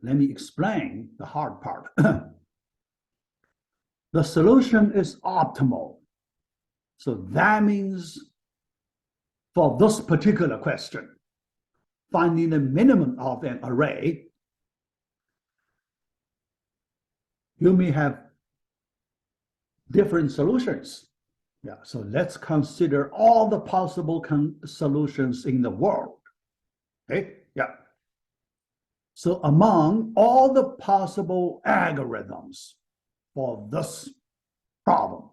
let me explain the hard part. The solution is optimal. So that means for this particular question, finding the minimum of an array, you may have different solutions. Yeah, so let's consider all the possible solutions in the world. Okay, yeah. So among all the possible algorithms for this problem,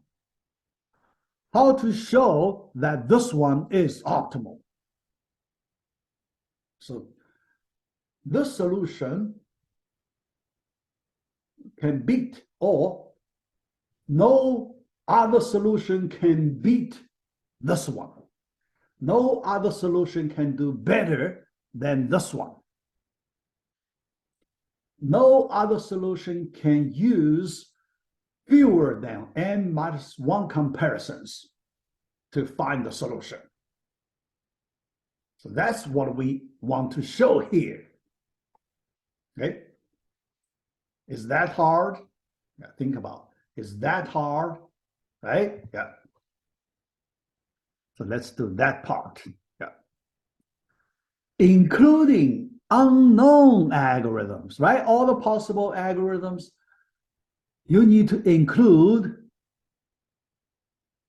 how to show that this one is optimal. So this solution can beat, or no other solution can beat this one. No other solution can do better than this one. No other solution can use fewer than n-1 comparisons to find the solution. So that's what we want to show here. Okay? Is that hard? Yeah, think about it. Is that hard? Right? Yeah. So let's do that part. Yeah. Including unknown algorithms, right? All the possible algorithms, you need to include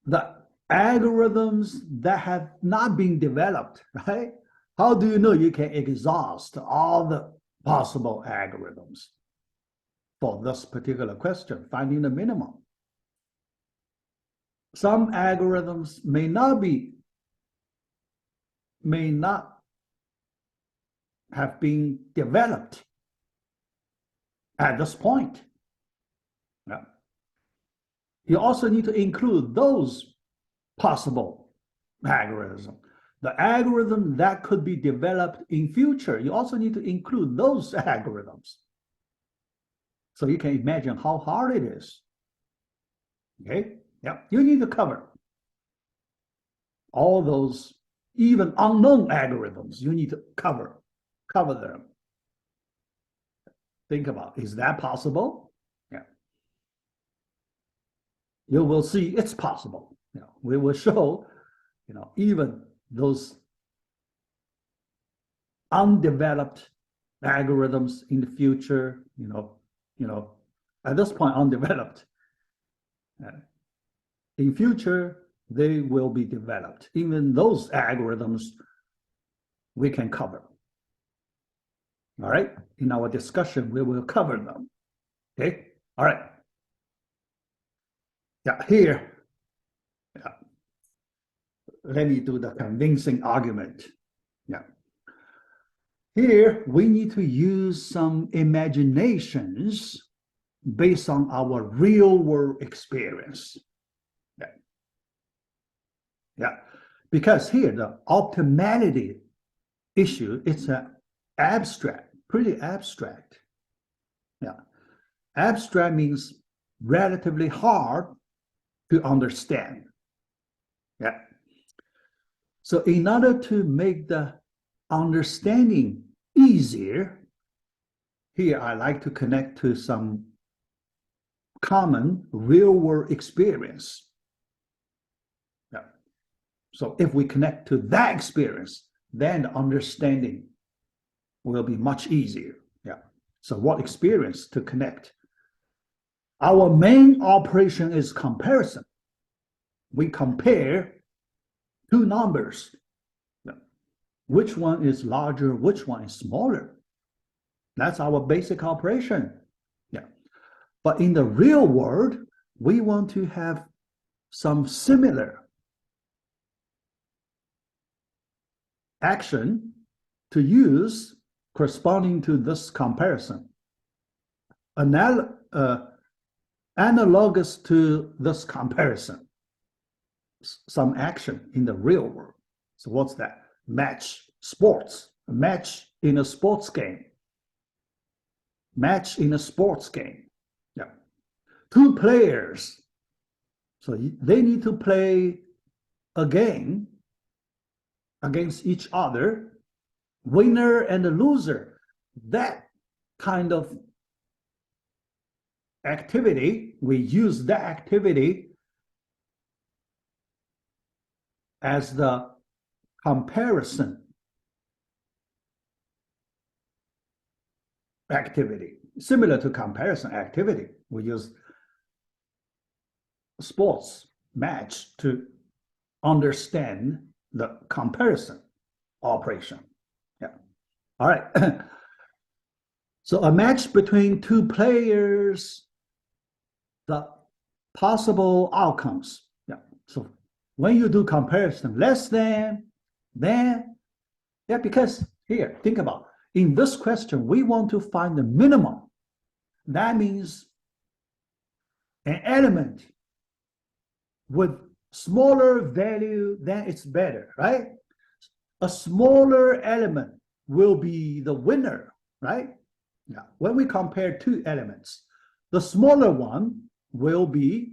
the algorithms that have not been developed, right? How do you know you can exhaust all the possible algorithms for this particular question, finding the minimum? Some algorithms may not have been developed at this point. Yeah. You also need to include those possible algorithms. The algorithm that could be developed in future, you also need to include those algorithms. So you can imagine how hard it is. Okay? Yeah, you need to cover all those even unknown algorithms. You need to cover them. Think about, is that possible? Yeah. You will see it's possible. You know, we will show, you know, even those undeveloped algorithms in the future, you know, at this point undeveloped. In future, they will be developed. Even those algorithms we can cover. All right, in our discussion, we will cover them. Okay, all right. Yeah, here, yeah. Let me do the convincing argument. Yeah. Here, we need to use some imaginations based on our real world experience. Yeah. Yeah, because here, the optimality issue, it's an abstract, pretty abstract. Yeah. Abstract means relatively hard to understand. Yeah. So in order to make the understanding easier, here I like to connect to some common real-world experience. Yeah. So if we connect to that experience, then the understanding will be much easier. Yeah. So what experience to connect? Our main operation is comparison. We compare two numbers. Yeah. Which one is larger, which one is smaller? That's our basic operation. Yeah. But in the real world, we want to have some similar action to use corresponding to this comparison. Analogous to this comparison, some action in the real world. So what's that? Match sports, a match in a sports game. Match in a sports game. Yeah. Two players. So they need to play a game against each other, winner and a loser. That kind of activity, we use that activity as the comparison activity. Similar to comparison activity, we use sports match to understand the comparison operation. Yeah. All right. So a match between two players, the possible outcomes. Yeah. So when you do comparison, less than, yeah, because here, think about, in this question, we want to find the minimum. That means an element with smaller value, then it's better, right? A smaller element will be the winner, right? Yeah. When we compare two elements, the smaller one will be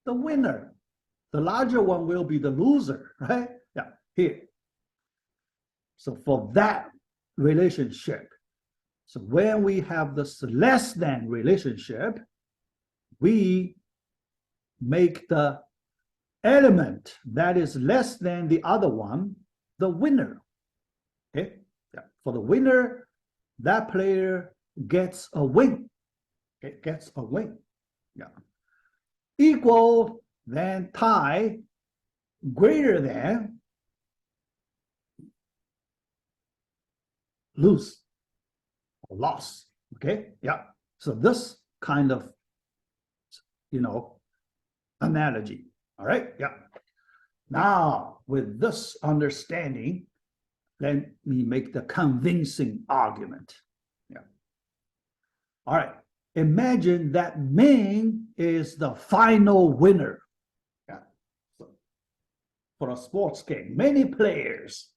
the winner. The larger one will be the loser, right? Yeah, here. So for that relationship, so when we have this less than relationship, we make the element that is less than the other one the winner. Okay? Yeah. For the winner, that player gets a win. Okay? Gets a win. Yeah. Equal, then tie, greater than, lose or loss. Okay? Yeah. So this kind of, analogy. All right? Yeah. Now, with this understanding, let me make the convincing argument. Yeah. All right. Imagine that Ming is the final winner. Yeah. So for a sports game, many players,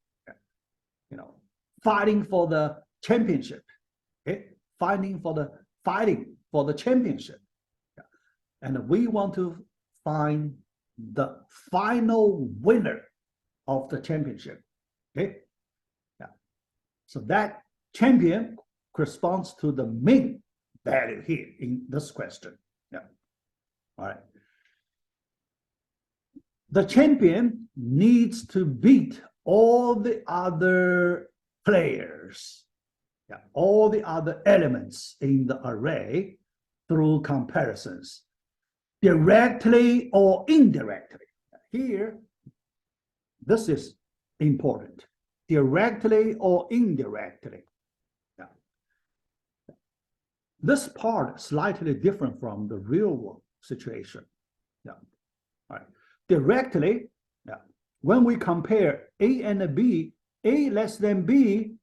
fighting for the championship. Okay? Fighting for the championship. Yeah. And we want to find the final winner of the championship. Okay? Yeah. So that champion corresponds to the Ming value here in this question. Yeah. All right. The champion needs to beat all the other players, all the other elements in the array through comparisons, directly or indirectly. Here, this is important. Directly or indirectly. Yeah. This part is slightly different from the real world situation. Yeah. All right. Directly, when we compare A and B, A less than B,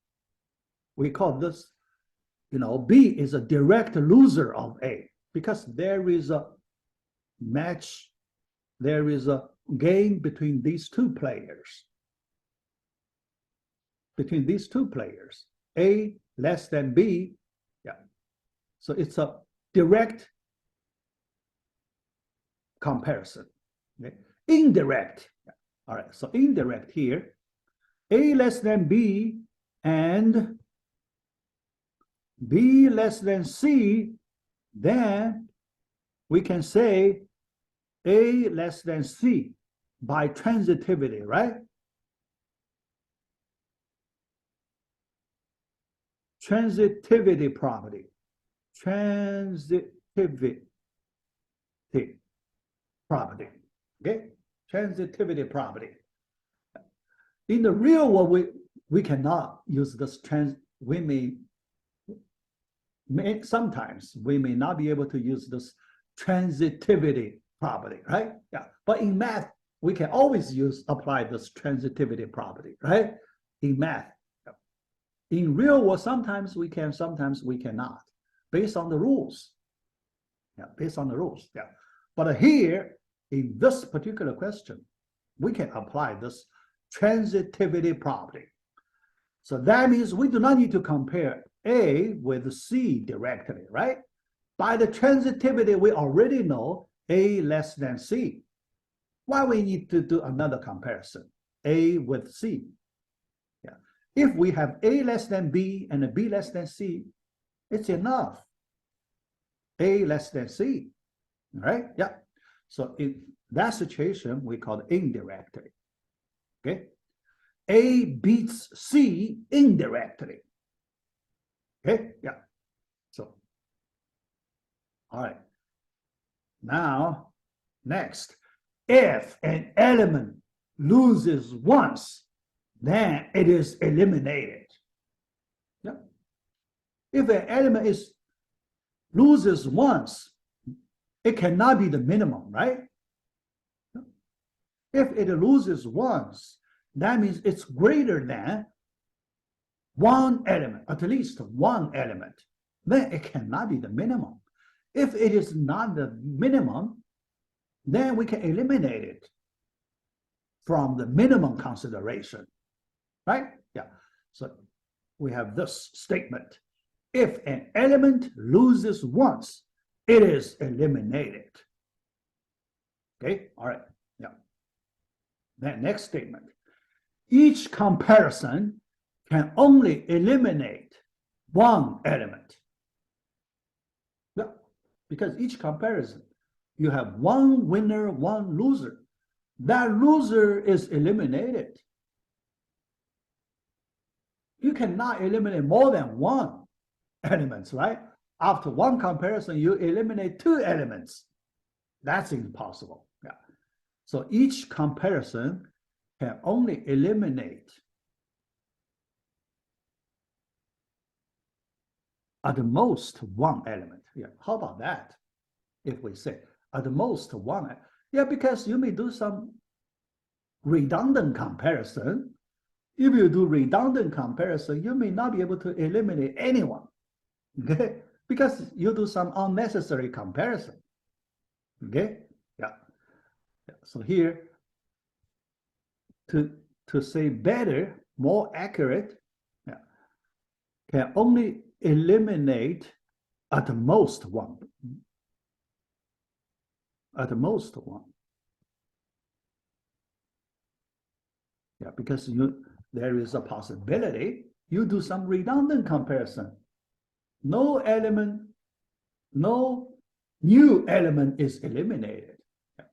we call this, B is a direct loser of A because there is a match, there is a game between these two players. Between these two players, A less than B, so it's a direct comparison. Okay? Indirect, all right, so indirect here, A less than B and B less than C, then we can say A less than C by transitivity, right? Transitivity property. Transitivity property. Okay? Transitivity property. In the real world, we cannot use this sometimes we may not be able to use this transitivity property, right? Yeah. But in math, we can always apply this transitivity property, right? In math. In real world, sometimes we can, sometimes we cannot, based on the rules. Yeah, based on the rules. Yeah. But here, in this particular question, we can apply this transitivity property. So that means we do not need to compare A with C directly, right? By the transitivity, we already know A less than C. Why we need to do another comparison? A with C. Yeah. If we have A less than B and a B less than C, It's enough. A less than C, right? Yeah. So in that situation, we call it indirectly. Okay. A beats C indirectly. Okay. Yeah. So, all right. Now, next, if an element loses once, then it is eliminated. Yeah. If an element loses once, it cannot be the minimum, right? If it loses once, that means it's greater than one element, at least one element. Then it cannot be the minimum. If it is not the minimum, then we can eliminate it from the minimum consideration, right? Yeah. So we have this statement. If an element loses once, it is eliminated. Okay, all right, yeah. Then next statement. Each comparison can only eliminate one element. Yeah, because each comparison, you have one winner, one loser. That loser is eliminated. You cannot eliminate more than one element, right? After one comparison, you eliminate two elements. That's impossible. Yeah. So each comparison can only eliminate at the most one element. Yeah. How about that? If we say at the most one, yeah, because you may do some redundant comparison. If you do redundant comparison, you may not be able to eliminate anyone, okay? Because you do some unnecessary comparison, okay? Yeah. So here, to say better, more accurate, yeah, can only eliminate at the most one. At the most one. Yeah, because there is a possibility you do some redundant comparison. No element, no new element is eliminated. Yeah.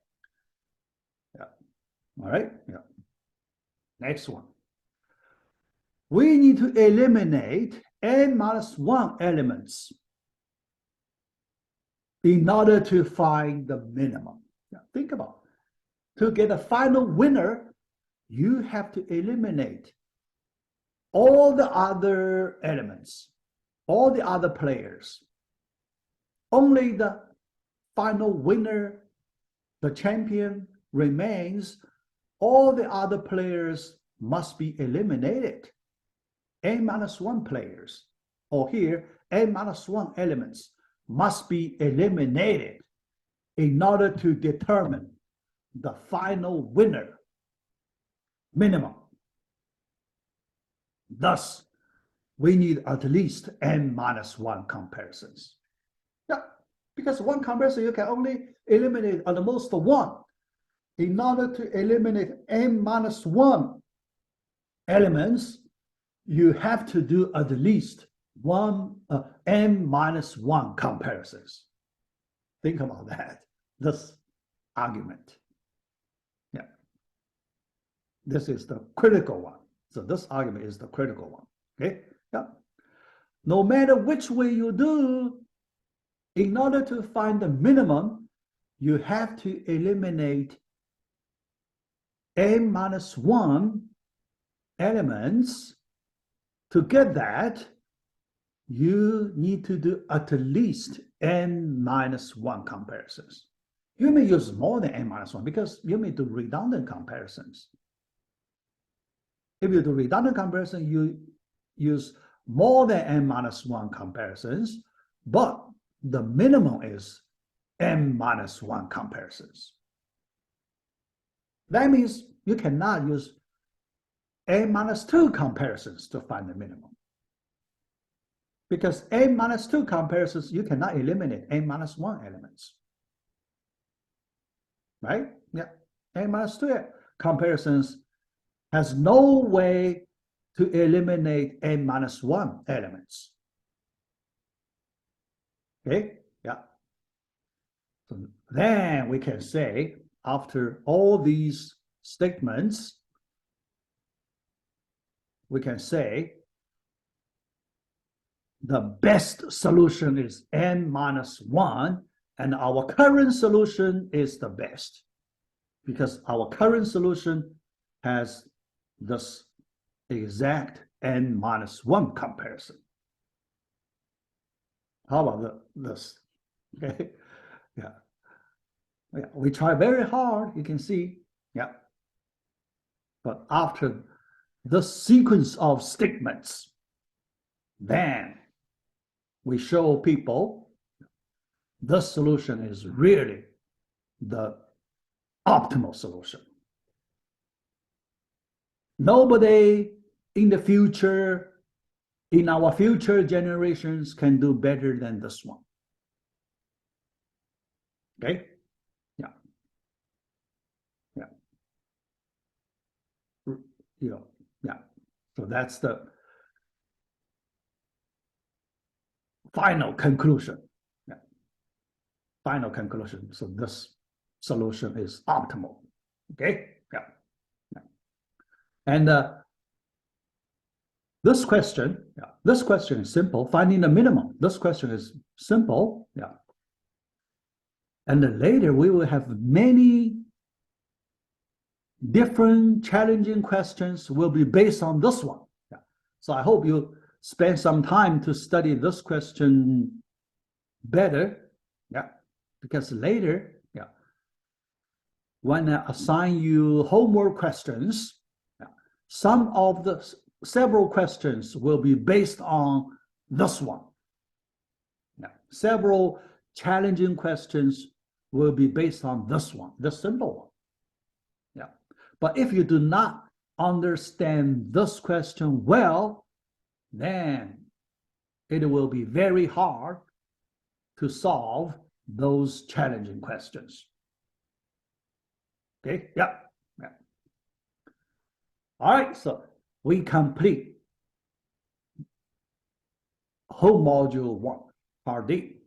Yeah. All right. Yeah. Next one. We need to eliminate n-1 elements in order to find the minimum. Now, think about it. To get a final winner, you have to eliminate all the other elements, all the other players. Only the final winner, the champion, remains. All the other players must be eliminated. n-1 players, or here, n-1 elements must be eliminated in order to determine the final winner minimum. Thus, we need at least n-1 comparisons. Yeah, because one comparison you can only eliminate at the most one. In order to eliminate n-1 elements, you have to do at least n-1 comparisons. Think about that, this argument. Yeah. This is the critical one. So this argument is the critical one. Okay? Yeah. No matter which way you do, in order to find the minimum, you have to eliminate n-1 elements. To get that, you need to do at least n-1 comparisons. You may use more than n-1 because you may do redundant comparisons. If you do redundant comparison, you use more than n-1 comparisons, but the minimum is n-1 comparisons. That means you cannot use n-2 comparisons to find the minimum. Because n-2 comparisons, you cannot eliminate n-1 elements. Right? Yeah. n-2 comparisons has no way to eliminate n-1 elements. Okay, yeah. So then we can say, after all these statements, we can say the best solution is n minus 1, and our current solution is the best, because our current solution has this exact n minus 1 comparison. How about this? Okay, yeah. Yeah, we try very hard, you can see, yeah. But after the sequence of statements, then we show people the solution is really the optimal solution. Nobody in the future, in our future generations, can do better than this one. Okay? Yeah. Yeah. You know, yeah. So that's the final conclusion. Yeah. Final conclusion. So this solution is optimal. Okay? Yeah. Yeah. And this question is simple. Finding the minimum. This question is simple. Yeah. And then later we will have many different challenging questions will be based on this one. Yeah. So I hope you spend some time to study this question better. Yeah. Because later, yeah, when I assign you homework questions, yeah, some of the several questions will be based on this one. Yeah. Several challenging questions will be based on this one, the simple one. Yeah. But if you do not understand this question well, then it will be very hard to solve those challenging questions. Okay, yeah, yeah. All right, so we complete whole module 1, part D,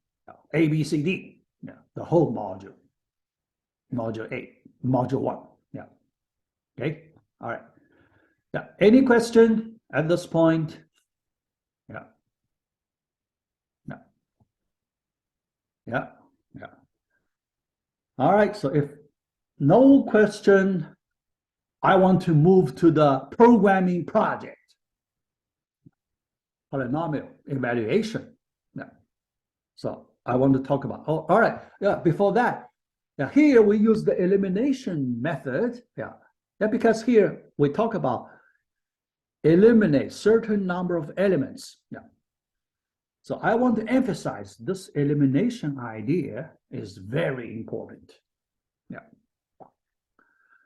A, B, C, D, yeah, the whole module, module 8, module 1, yeah. Okay, all right. Yeah, any question at this point? Yeah. Yeah. Yeah. Yeah. All right, so if no question, I want to move to the programming project, polynomial evaluation. Yeah. So I want to talk about, oh, all right, yeah, before that, yeah, here we use the elimination method, yeah, yeah, because here we talk about eliminate certain number of elements, yeah. So I want to emphasize this elimination idea is very important, yeah.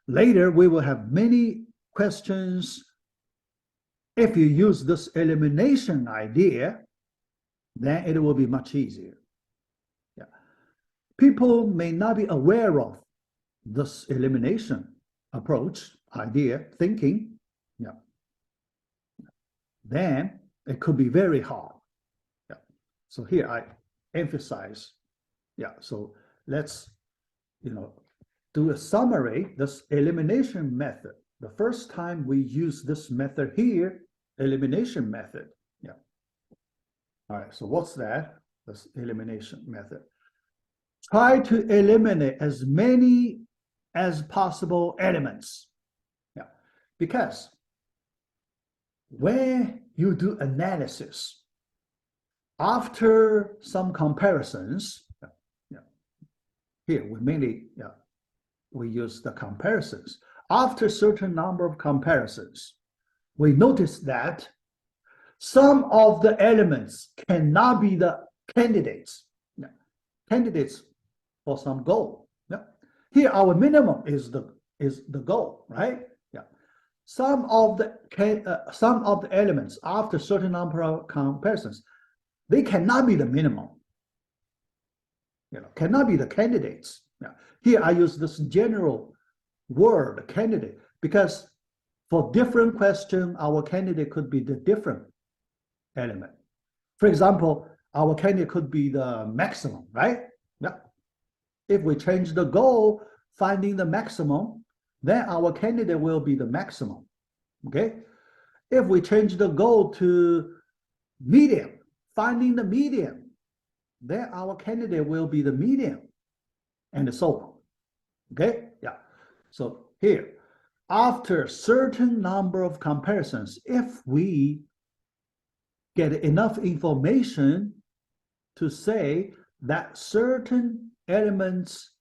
Later, we will have many questions. If you use this elimination idea, then it will be much easier. Yeah. People may not be aware of this elimination approach, idea, thinking. Yeah. Then it could be very hard. Yeah. So here I emphasize. Yeah. So let's, do a summary. This elimination method. The first time we use this method here, elimination method. Yeah. All right. So what's that? This elimination method. Try to eliminate as many as possible elements. Yeah. Because when you do analysis, after some comparisons, yeah, here we mainly, yeah, we use the comparisons. After a certain number of comparisons, we notice that some of the elements cannot be the candidates. Yeah. Candidates for some goal. Yeah. Here, our minimum is the goal, right? Yeah. Some of the elements after a certain number of comparisons, they cannot be the minimum. Cannot be the candidates. Yeah. Here I use this general word, candidate, because for different question, our candidate could be the different element. For example, our candidate could be the maximum, right? Yeah. If we change the goal, finding the maximum, then our candidate will be the maximum, okay? If we change the goal to medium, finding the medium, then our candidate will be the medium, and so on, okay? Yeah. So here, after a certain number of comparisons, if we get enough information to say that certain elements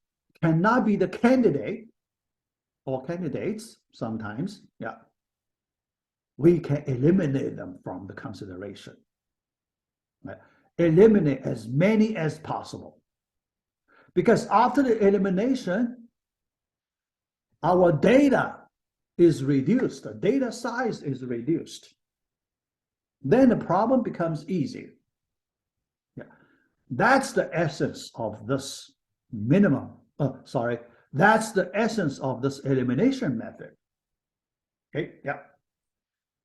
cannot be the candidate or candidates sometimes, yeah, we can eliminate them from the consideration. Right? Eliminate as many as possible. Because after the elimination, our data is reduced, the data size is reduced. Then the problem becomes easier. Yeah. That's the essence of this that's the essence of this elimination method. Okay, yeah.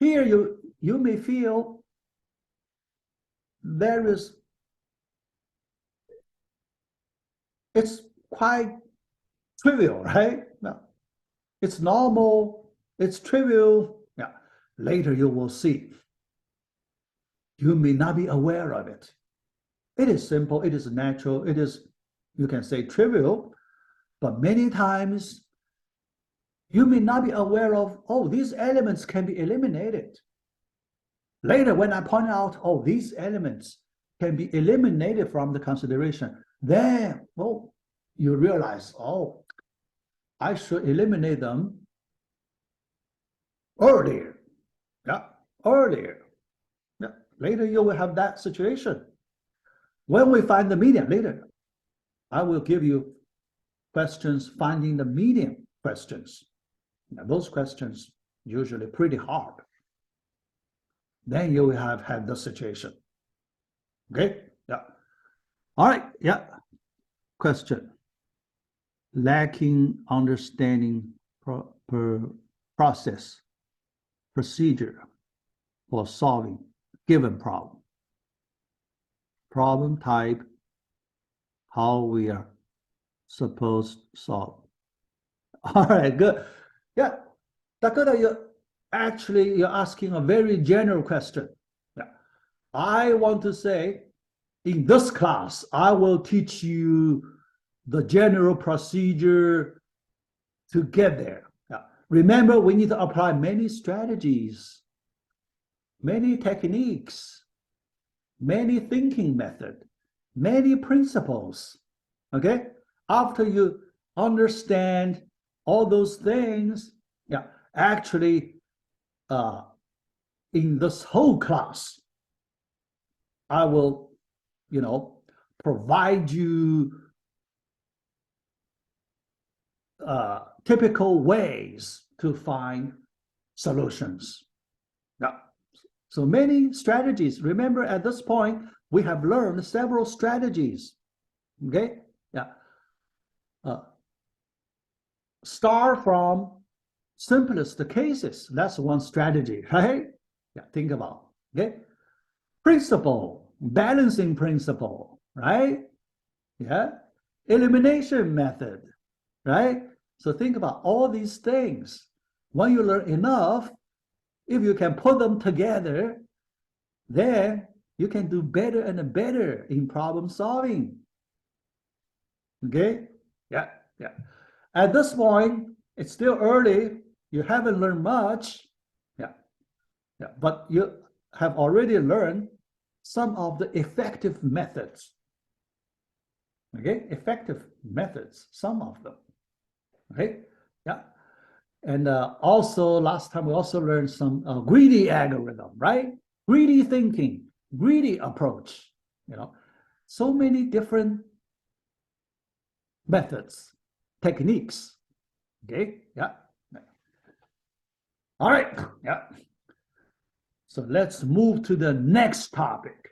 Here you may feel it's quite trivial, right? No, it's normal, it's trivial. Yeah. Later you will see. You may not be aware of it. It is simple, it is natural, it is, you can say trivial, but many times you may not be aware of, oh, these elements can be eliminated. Later, when I point out, oh, these elements can be eliminated from the consideration, then, well, you realize, oh, I should eliminate them earlier. Yeah, earlier. Yeah. Later, you will have that situation. When we find the median later, I will give you questions finding the median questions. Now, those questions usually pretty hard. Then you will have had the situation. Okay? Yeah. All right. Yeah. Question. Lacking understanding process, procedure for solving given problem. Problem type, how we are supposed to solve. All right, good. Yeah, Dakota, you're asking a very general question. Yeah. I want to say, in this class, I will teach you the general procedure to get there. Yeah. Remember, we need to apply many strategies, many techniques, many thinking methods, many principles. Okay? After you understand all those things, yeah, actually, in this whole class, I will, provide you typical ways to find solutions. Yeah. So many strategies. Remember, at this point, we have learned several strategies. Okay? Yeah. Start from simplest cases. That's one strategy, right? Yeah, think about. Okay? Principle, balancing principle, right? Yeah. Elimination method, right? So think about all these things. When you learn enough, if you can put them together, then you can do better and better in problem solving. Okay? Yeah, yeah. At this point, it's still early. You haven't learned much. Yeah, yeah. But you have already learned some of the effective methods. Okay? Effective methods, some of them. Okay? Yeah. And also, last time we also learned some greedy algorithm, right? Greedy thinking, greedy approach, so many different methods, techniques. Okay, yeah. All right, yeah. So let's move to the next topic.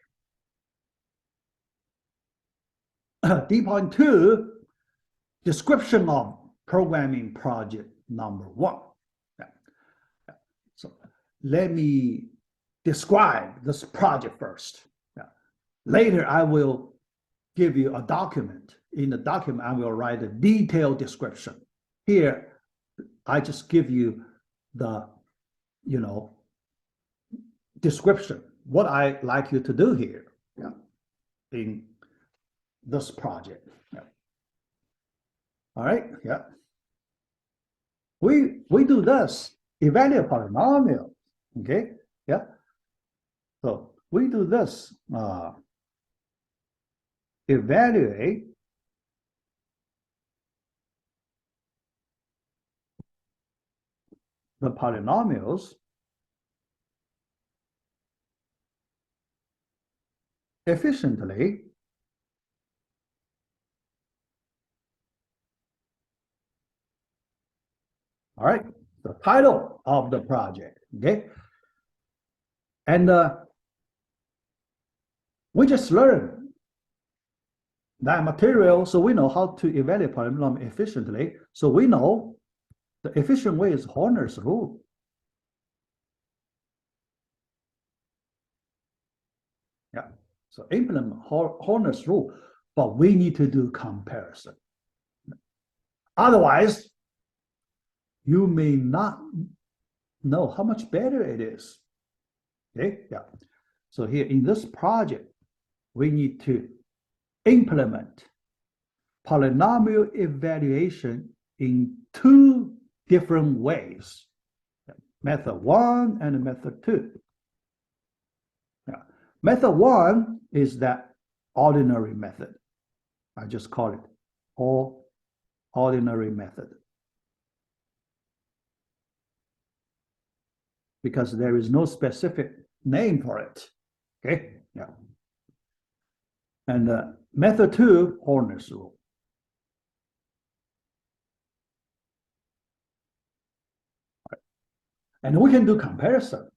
D.2, description of programming project number 1. Yeah. Yeah. So let me describe this project first. Yeah. Later, I will give you a document. In the document, I will write a detailed description. Here, I just give you the, description, what I like you to do here, yeah, in this project. Yeah. All right, yeah. We do this, evaluate polynomial, okay, yeah. So we do this, evaluate the polynomials efficiently all right, the title of the project, okay? And we just learned that material, so we know how to evaluate polynomial efficiently. So we know the efficient way is Horner's rule. Yeah, so implement Horner's rule, but we need to do comparison. Otherwise, you may not know how much better it is. Okay, yeah. So here in this project, we need to implement polynomial evaluation in two different ways, method 1 and method 2. Yeah. Method 1 is that ordinary method. I just call it ordinary method, because there is no specific name for it. Okay, yeah. And method 2, Horner's rule. And we can do comparison,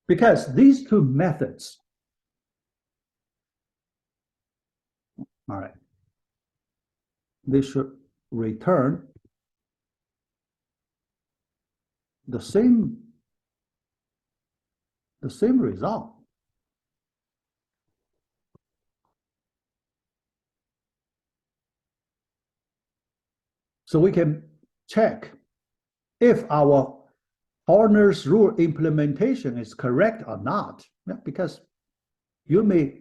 because these two methods, all right, they should return the same result. So we can check if our Horner's rule implementation is correct or not, yeah, because you may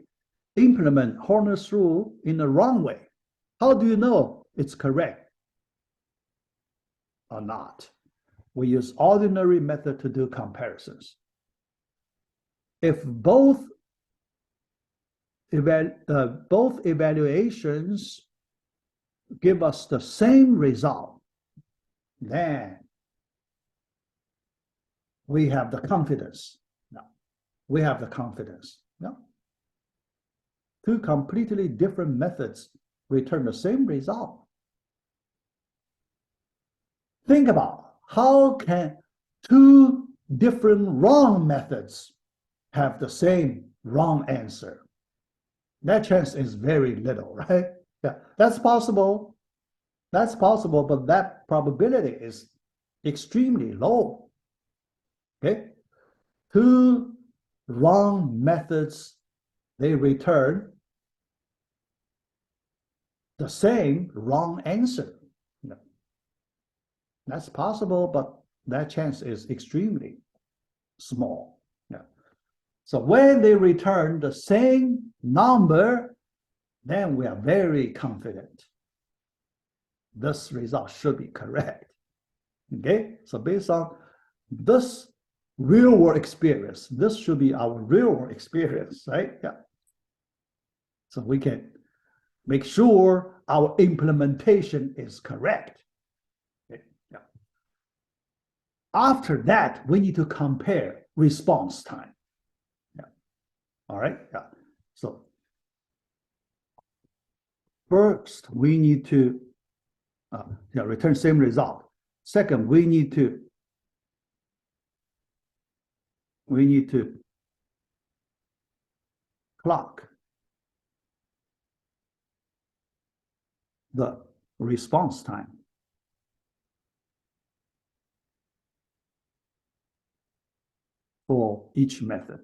implement Horner's rule in the wrong way. How do you know it's correct or not? We use ordinary method to do comparisons. If both evaluations give us the same result, then we have the confidence. No, we have the confidence. No, two completely different methods return the same result. Think about how can two different wrong methods have the same wrong answer? That chance is very little, right? Yeah, that's possible. That's possible, but that probability is extremely low. Okay, two wrong methods, they return the same wrong answer. No. That's possible, but that chance is extremely small. Yeah. So when they return the same number, then we are very confident this result should be correct. Okay, so based on this real world experience, this should be our real world experience, right? Yeah. So we can make sure our implementation is correct. Okay. Yeah. After that, we need to compare response time. Yeah. All right. Yeah. So first, we need to return same result. Second, we need to clock the response time for each method.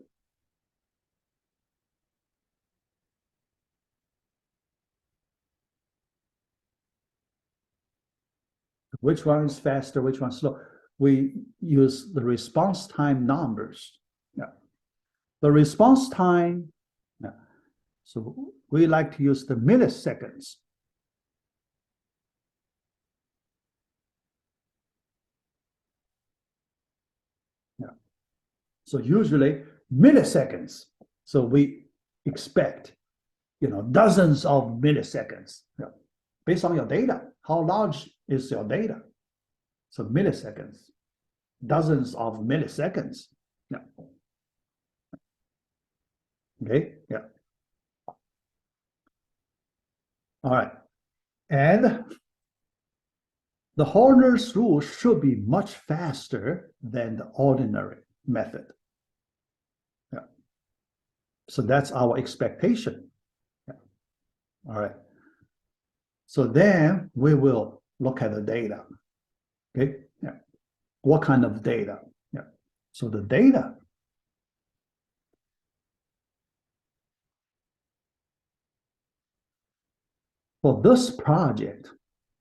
Which one is faster, which one is slow? We use the response time numbers. Yeah. The response time, yeah. So we like to use the milliseconds. Yeah. So usually milliseconds. So we expect, dozens of milliseconds. Yeah. Based on your data, how large is your data? So milliseconds, dozens of milliseconds. Yeah. Okay. Yeah. All right. And the Horner's rule should be much faster than the ordinary method. Yeah. So that's our expectation. Yeah. All right. So then we will look at the data. Okay. Yeah. What kind of data? Yeah. So the data. For this project,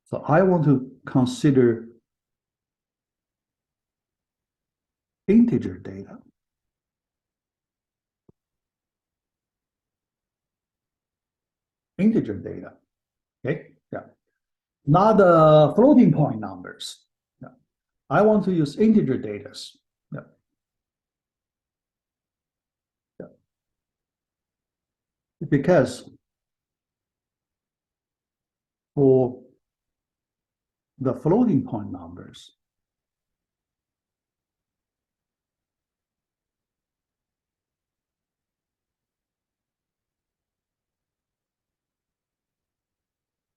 so I want to consider integer data. Integer data. Okay. Yeah. Not the floating point numbers. Yeah. I want to use integer data. Yeah. Yeah. Because for the floating point numbers,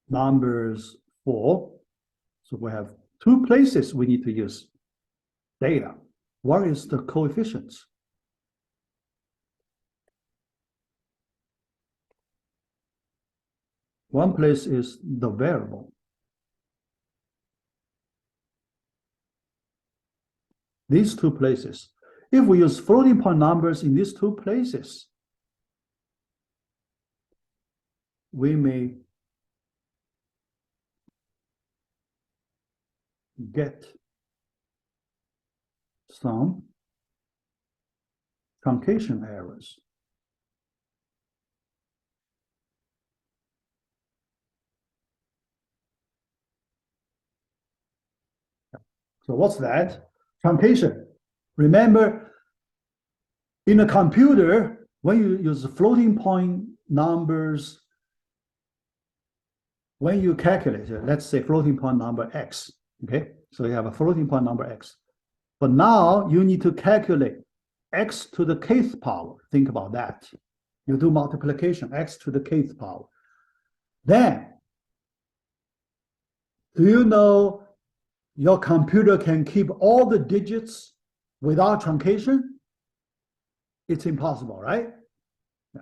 numbers 4, so we have two places we need to use data. One is the coefficients. One place is the variable. These two places. If we use floating point numbers in these two places, we may get some truncation errors. So what's that? Truncation. Remember, in a computer, when you use floating point numbers, when you calculate it, let's say floating point number x, okay? So you have a floating point number x. But now you need to calculate x to the kth power. Think about that. You do multiplication, x to the kth power. Then, do you know your computer can keep all the digits without truncation? It's impossible, right? Yeah.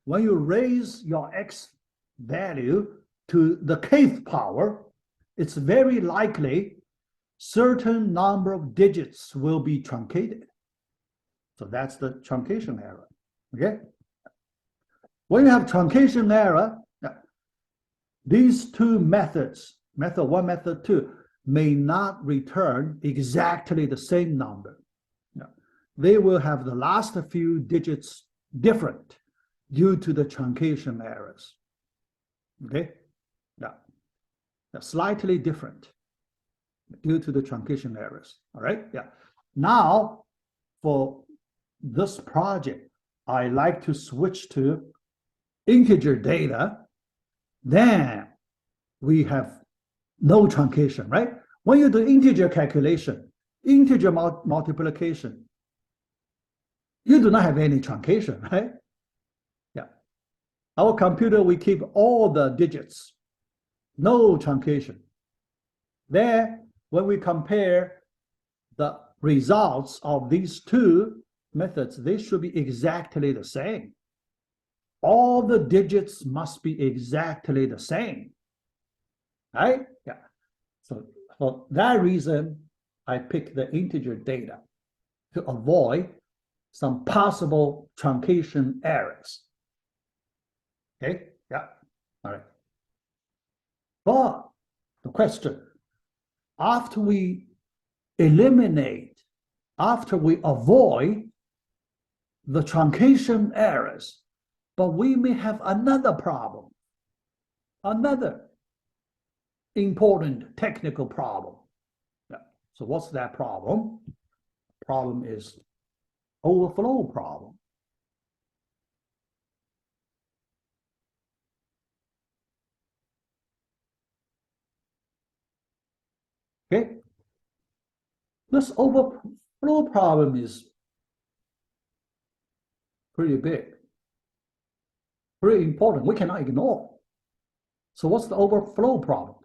When you raise your x value to the kth power, it's very likely certain number of digits will be truncated. So that's the truncation error, okay? When you have truncation error, these two methods, method 1, method 2, may not return exactly the same number. They will have the last few digits different due to the truncation errors. Okay? Yeah. Slightly different due to the truncation errors. All right? Yeah. Now, for this project, I like to switch to integer data. Then we have no truncation, right? When you do integer calculation, integer multiplication, you do not have any truncation, right? Yeah. Our computer, we keep all the digits, no truncation. There, when we compare the results of these two methods, they should be exactly the same. All the digits must be exactly the same, right? Yeah. So for that reason, I pick the integer data to avoid some possible truncation errors. Okay, yeah, all right. But the question, after we eliminate, after we avoid the truncation errors, but we may have another problem, another important technical problem. Yeah. So what's that problem? Problem is overflow problem. Okay. This overflow problem is pretty big, pretty important. We cannot ignore. So what's the overflow problem?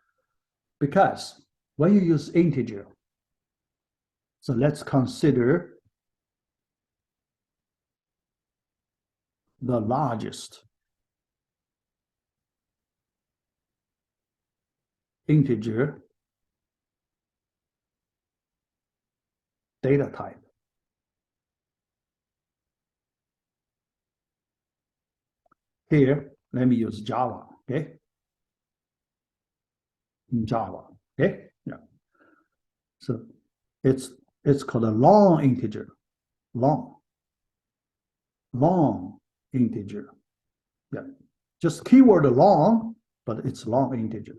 Because when you use integer, so let's consider the largest integer data type. Here, let me use Java, okay? Java, okay? Yeah. So it's called a long integer, long integer. Yeah, just keyword long, but it's long integer.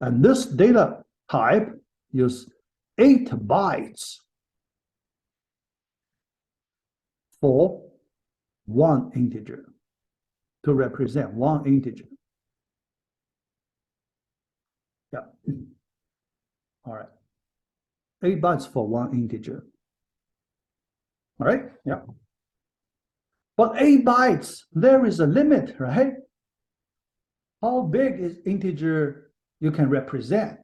And this data type use 8 bytes for one integer, to represent one integer. Yeah. All right. 8 bytes for one integer. All right. Yeah. But 8 bytes, there is a limit, right? How big is integer you can represent?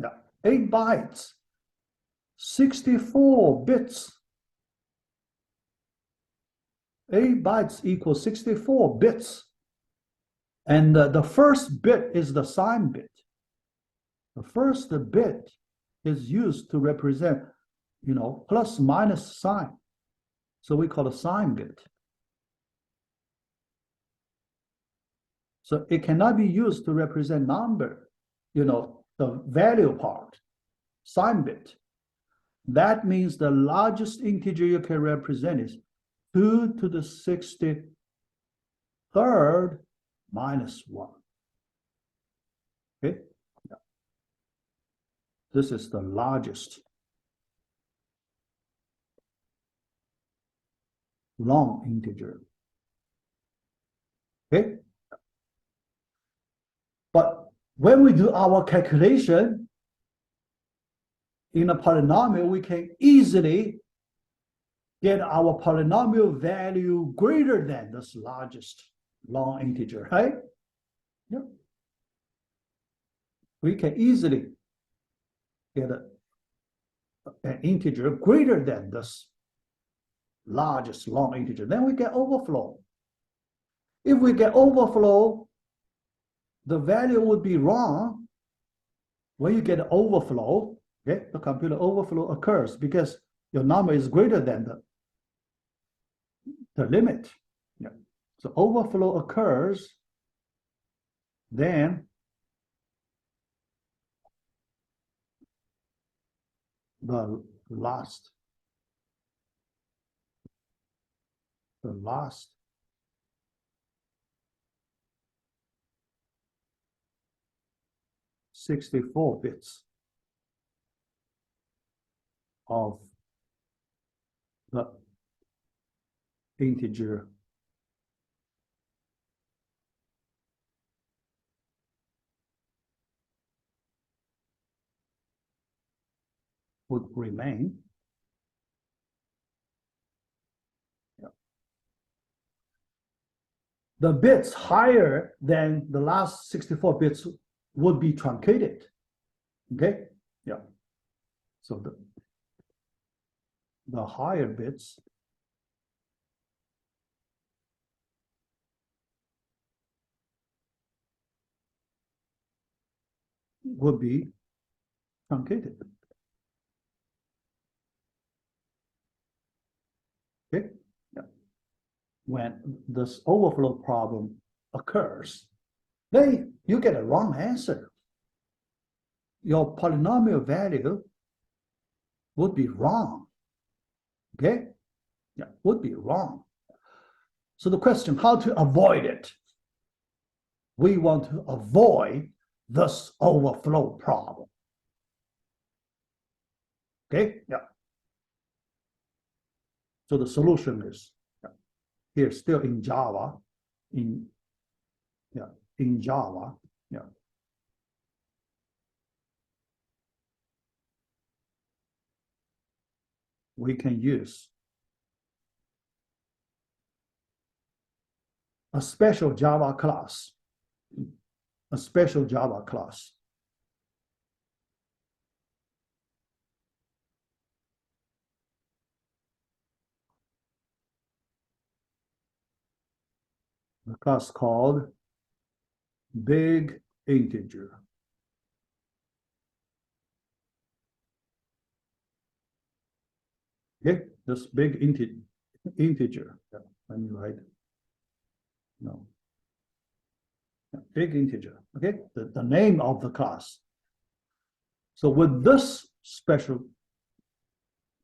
Yeah. 8 bytes, 64 bits. 8 bytes equals 64 bits. And the first bit is the sign bit. The first bit is used to represent, plus minus sign. So we call it sign bit. So it cannot be used to represent number, the value part, sign bit. That means the largest integer you can represent is 2 to the 63rd minus 1. Okay? Yeah. This is the largest long integer. Okay? But when we do our calculation in a polynomial, we can easily get our polynomial value greater than this largest long integer, right? Yeah. We can easily get an integer greater than this largest long integer. Then we get overflow. If we get overflow, the value would be wrong. When you get overflow, okay, the computer overflow occurs because your number is greater than the limit. Yeah. So overflow occurs, then the last 64 bits of the integer would remain. Yeah. The bits higher than the last 64 bits would be truncated. Okay? Yeah. So the higher bits would be truncated. Okay? Yeah. When this overflow problem occurs, then you get a wrong answer. Your polynomial value would be wrong. Okay? Yeah, would be wrong. So the question, how to avoid it? We want to avoid this overflow problem. Okay? Yeah. So the solution is here, still in Java, in Java, we can use a special Java class, a special Java class. A class called big integer. Okay, this big integer. Yeah, let me write. No. Yeah, big integer. Okay, the name of the class. So with this special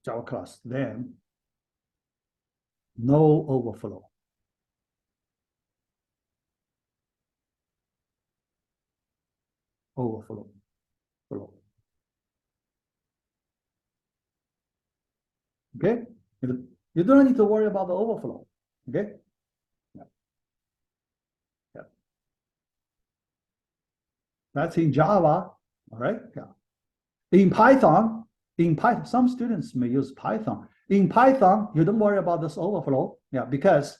Java class, then no overflow. Overflow. Okay, you don't need to worry about the overflow. Okay. Yeah. That's in Java. All right. Yeah. In Python, some students may use Python. In Python, you don't worry about this overflow. Yeah, because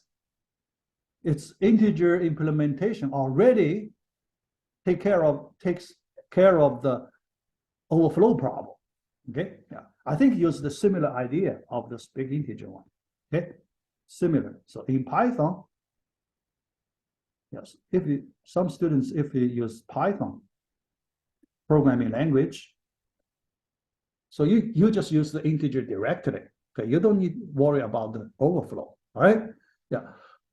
its integer implementation already takes care of the overflow problem. Okay. Yeah. I think use the similar idea of this big integer one. Okay. Similar. So in Python, yes, some students, if you use Python programming language, so you just use the integer directly. Okay, you don't need to worry about the overflow. All right. Yeah.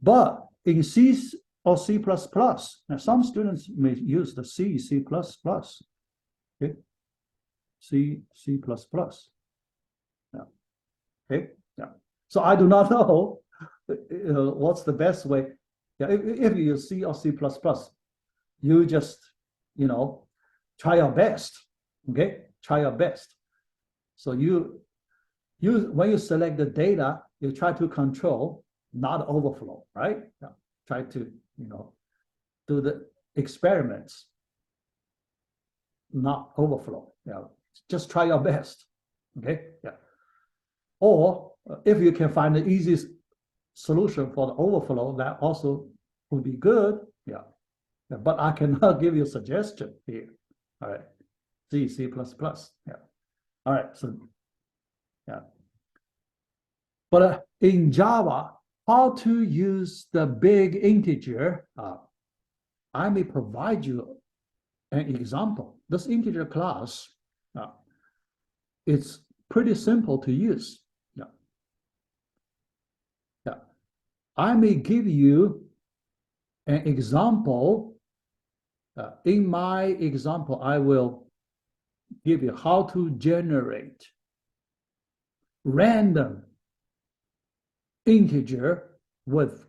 But in C or C++, now some students may use the C++. Okay. C++. Yeah. Okay. Yeah. So I do not know what's the best way. Yeah. If you use C or C++, you just, try your best. Okay. Try your best. So when you select the data, you try to control, not overflow, right? Yeah. Try to, do the experiments, not overflow. Yeah. Just try your best. Okay. Yeah. Or if you can find the easiest solution for the overflow, that also would be good. Yeah. Yeah. But I cannot give you a suggestion here. All right. C++. Yeah. All right. So, yeah. But in Java, how to use the big integer, I may provide you an example. This integer class, it's pretty simple to use. Yeah. Yeah. I may give you an example. In my example, I will give you how to generate random integer with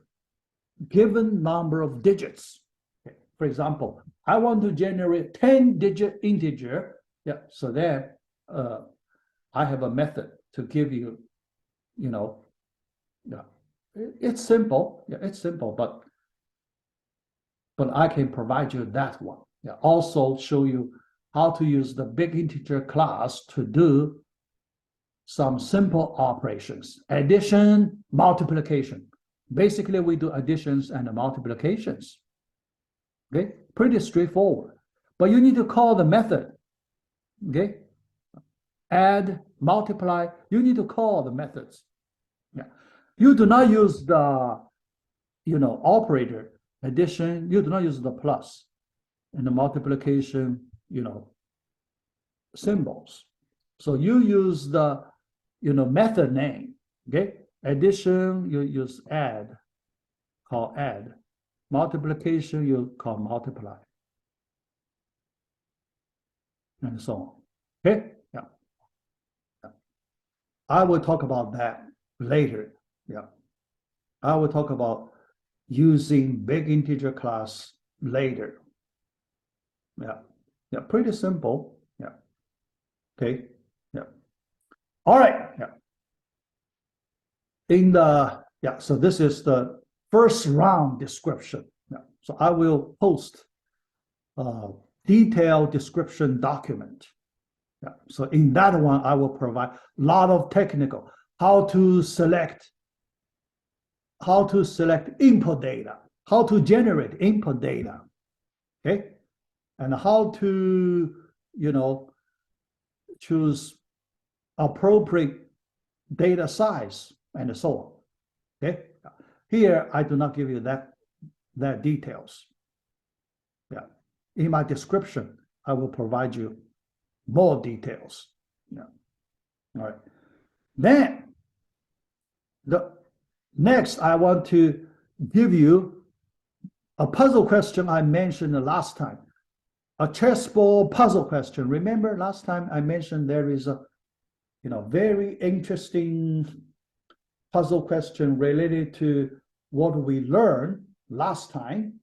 given number of digits. Okay. For example, I want to generate 10-digit integer. Yeah, so then I have a method to give you, yeah, it's simple. Yeah, it's simple, but I can provide you that one. Yeah, also show you how to use the big integer class to do some simple operations, addition, multiplication. Basically, we do additions and multiplications. Okay, pretty straightforward. But you need to call the method. Okay, add, multiply. You need to call the methods. Yeah, you do not use the, operator addition. You do not use the plus and the multiplication, symbols. So you use the, method name. Okay, addition, you use add, call add. Multiplication, you call multiply. And so on. Okay? Yeah. I will talk about that later. Yeah. I will talk about using big integer class later. Yeah. Yeah. Pretty simple. Yeah. Okay. Yeah. All right. Yeah. So this is the first round description. Yeah. So I will post a detailed description document. Yeah. So in that one, I will provide a lot of technical, how to select input data, how to generate input data, okay? And how to, choose appropriate data size and so on, okay? Here, I do not give you that details. Yeah. In my description, I will provide you more details. Yeah. All right. Then, next, I want to give you a puzzle question I mentioned the last time. A chessboard puzzle question. Remember last time I mentioned there is a very interesting puzzle question related to what we learned last time.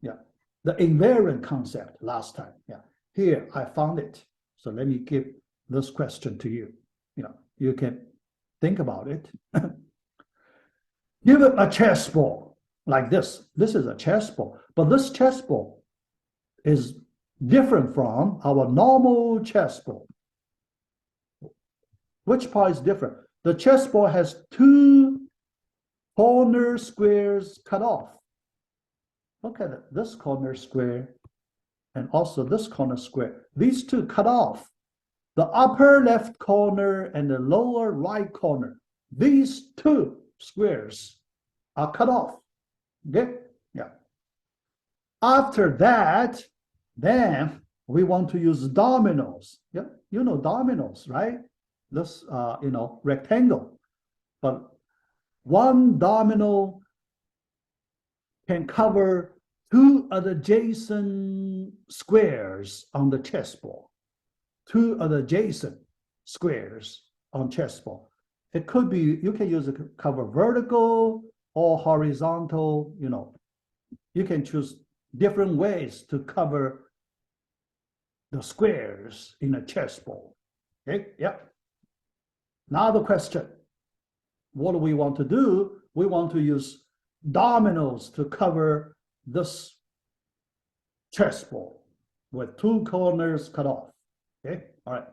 Yeah, the invariant concept last time. Yeah, here I found it. So let me give this question to you. You can think about it. Give it a chessboard like this. This is a chessboard, but this chessboard is different from our normal chessboard. Which part is different? The chessboard has two corner squares cut off. Look at it, this corner square and also this corner square. These two cut off. The upper left corner and the lower right corner. These two squares are cut off. Okay? Yeah. After that, then we want to use dominoes. Yeah, dominoes, right? This, rectangle. But one domino can cover two adjacent squares on the chessboard. Two adjacent squares on chessboard. It could be, you can use it to cover vertical or horizontal, You can choose different ways to cover the squares in a chessboard. Okay, yeah. Now the question, what do we want to do? We want to use dominoes to cover this chessboard with two corners cut off. Okay, all right.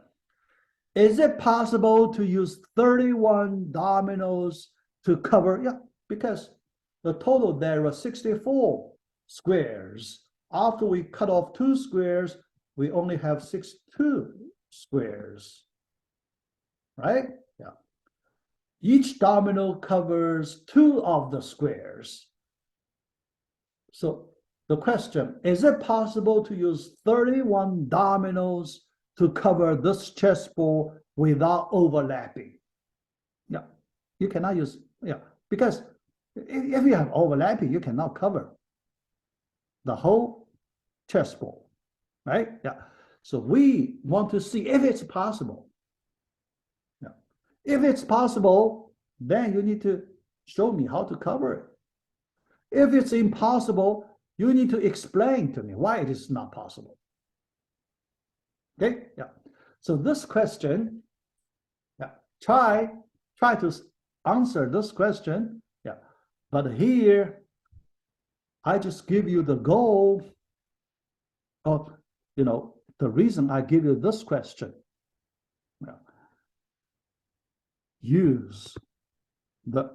Is it possible to use 31 dominoes to cover? Yeah, because the total there are 64 squares. After we cut off two squares, we only have 62 squares, right? Yeah. Each domino covers two of the squares. So the question, is it possible to use 31 dominoes to cover this chessboard without overlapping? Yeah, you cannot use, because if you have overlapping, you cannot cover the whole chessboard, right? Yeah. So we want to see if it's possible. Yeah. If it's possible, then you need to show me how to cover it. If it's impossible, you need to explain to me why it is not possible. Okay, yeah. So this question, yeah, try to answer this question, yeah. But here, I just give you the goal of, the reason I give you this question. Yeah. Use the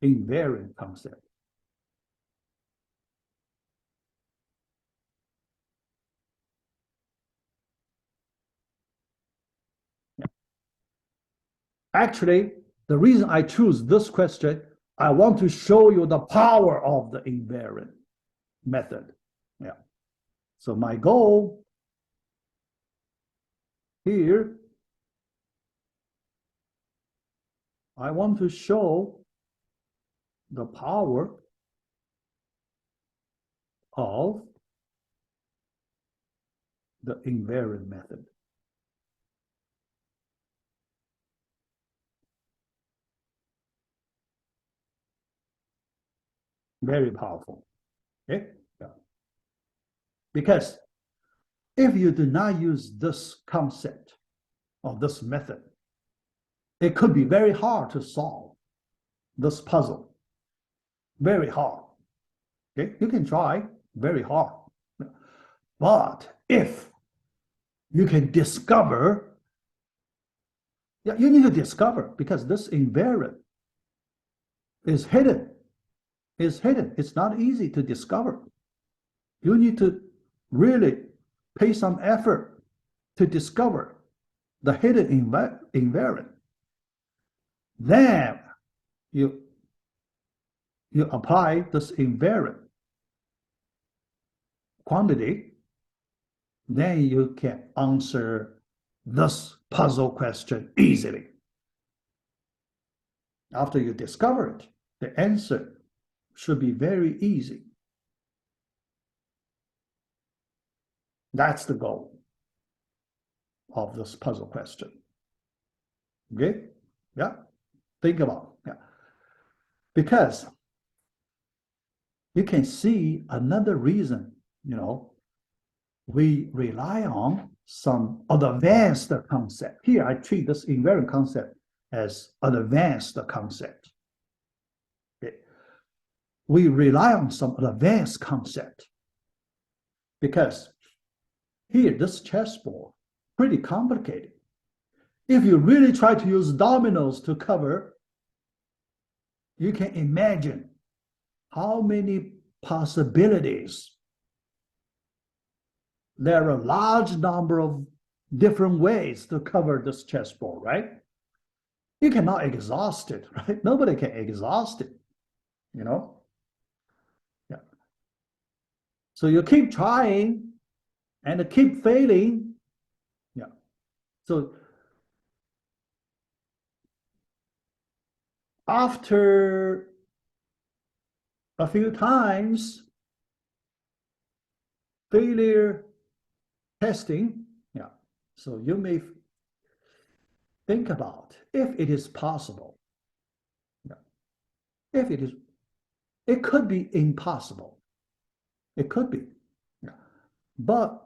invariant concept. Actually, the reason I choose this question, I want to show you the power of the invariant method. Yeah. So my goal here, I want to show the power of the invariant method. Very powerful. Okay? Yeah. Because if you do not use this concept or this method, it could be very hard to solve this puzzle. Very hard. Okay? You can try, very hard. But if you can discover, yeah, you need to discover, because this invariant is hidden. It's hidden. It's not easy to discover. You need to really pay some effort to discover the hidden invariant. Then you apply this invariant quantity, then you can answer this puzzle question easily. After you discover it, the answer should be very easy. That's the goal of this puzzle question. Okay? Yeah? Think about it. Yeah. Because you can see another reason, we rely on some advanced concept. Here, I treat this invariant concept as an advanced concept. Okay. We rely on some advanced concept because here, this chessboard, pretty complicated. If you really try to use dominoes to cover, you can imagine how many possibilities. There are a large number of different ways to cover this chessboard, right? You cannot exhaust it, right? Nobody can exhaust it, Yeah. So you keep trying and keep failing. Yeah. So after a few times, failure testing, yeah. So you may think about if it is possible. Yeah. If it is, it could be impossible. It could be. Yeah. But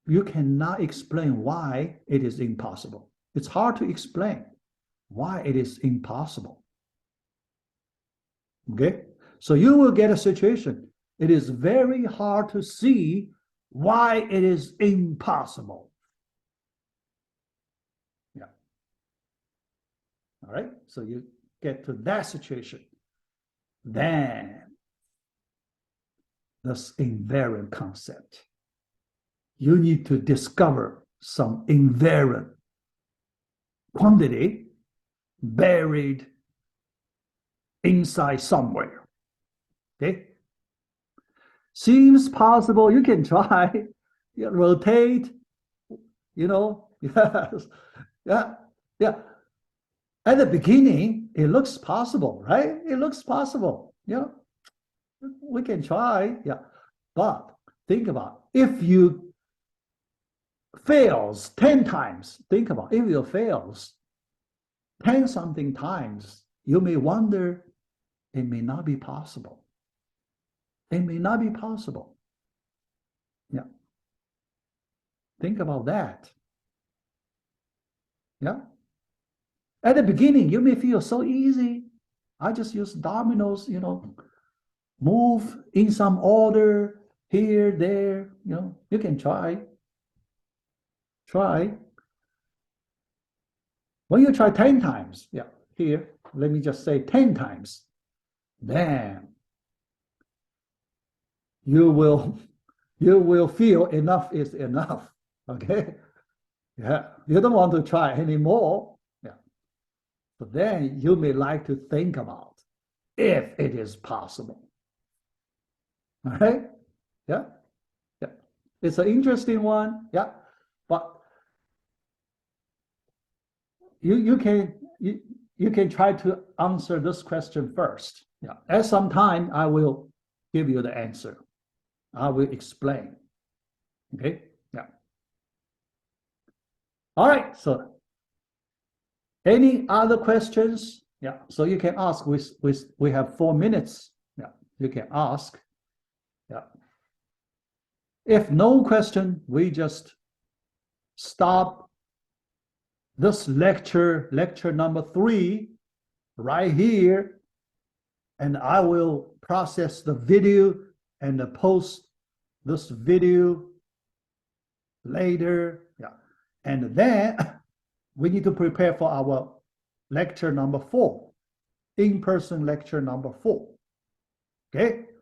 you cannot explain why it is impossible. It's hard to explain why it is impossible. Okay? So you will get a situation. It is very hard to see why it is impossible. Yeah. All right? So you get to that situation. Then this invariant concept. You need to discover some invariant quantity buried inside somewhere. Okay? Seems possible. You can try. You rotate. Yes. Yeah. At the beginning, it looks possible, right? It looks possible. We can try. Yeah. But think about if you fails 10 times, think about if you fails 10 something times, you may wonder it may not be possible. It may not be possible. Yeah. Think about that. Yeah. At the beginning, you may feel so easy. I just use dominoes, move in some order here, there, you can try. Try. When you try 10 times, yeah, here, let me just say 10 times, then you will feel enough is enough. Okay? Yeah. You don't want to try anymore. Yeah. But then you may like to think about if it is possible. All right? Yeah. Yeah. It's an interesting one. Yeah. But you can try to answer this question first. Yeah. At some time, I will give you the answer. I will explain. Okay, yeah. All right, so any other questions? Yeah, so you can ask. We have 4 minutes. Yeah, you can ask. Yeah. If no question, we just stop this lecture number 3, right here, and I will process the video and post this video later. Yeah, and then we need to prepare for our lecture number 4, in-person lecture number 4. Okay,